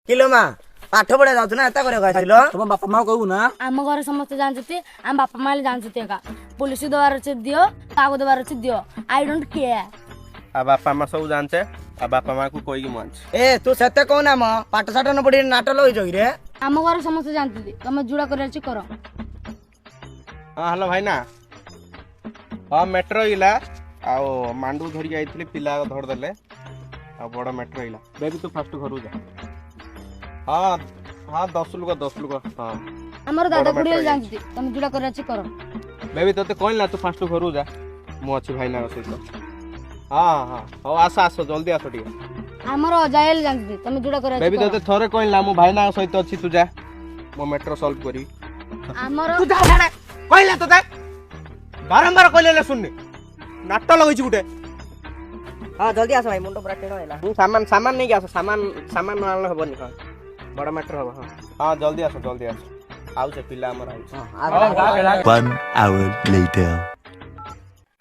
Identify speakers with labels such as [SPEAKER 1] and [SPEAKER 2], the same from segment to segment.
[SPEAKER 1] Kilo मा पाठ पढ़ा जाऊ ना एता करे कहथिलो
[SPEAKER 2] तुम बापा माँ कहू ना
[SPEAKER 3] आम घर समस्त जानते आम बापा माँ जानते का पुलिस दबार अच्छे दियो कागज दबार अच्छे दियो आई डोंट केयर
[SPEAKER 4] आ बापा माँ सब जानते आ बापा माँ को कोई मानछ
[SPEAKER 1] ए तू सत्य कहना म पाठ साठ न पढ़ी नाटक लई जोगी रे
[SPEAKER 3] आम घर समस्त जानते तुम जुड़ा कर करो
[SPEAKER 4] हाँ हेलो भाई ना हाँ मेट्रो इला आओ मांडू धरी आइथिले पिला धर देले आ बड़ मेट्रो इला बेबी तू फास्ट घर जा हाँ हाँ 10 लोग हाँ
[SPEAKER 3] आमर दादा बुढ़ी जानते तुम जुड़ा कर करो
[SPEAKER 4] बेबी तोते कहला तू फास्ट घर जा मु अछि भाई ना सहित हाँ हाँ हो आस आस जल्दी आस टिके
[SPEAKER 3] आमर अजायल जानते तुम जुड़ा कर
[SPEAKER 4] बेबी तोते थरे कहला मु भाई ना सहित अछि तू जा मो मेट्रो सॉल्व करी
[SPEAKER 3] आमर
[SPEAKER 4] तू जा कहला तोते बारंबार कहले सुननी नाटक लगैछि गुटे
[SPEAKER 1] हां जल्दी आस भाई मुंडो पूरा टेनो हैला
[SPEAKER 4] सामान सामान नहीं आस सामान आनले हबनी हां बड़ा मैटर हबो हां हां जल्दी आस आउ से पिला हमर आउ
[SPEAKER 5] 1 hour later.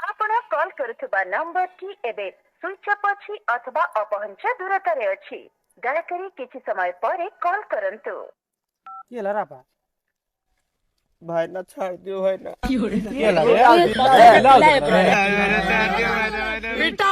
[SPEAKER 6] आपण कॉल करुथबा नंबर की एबे स्विच ऑफ अछि अथवा अपहंच दूरतारे अछि दयाकरी किछि समय परे कॉल करंतु
[SPEAKER 2] ये ला रापा
[SPEAKER 4] भाई ना छाड़ दियो भाई ना
[SPEAKER 2] ये ला रे
[SPEAKER 3] बेटा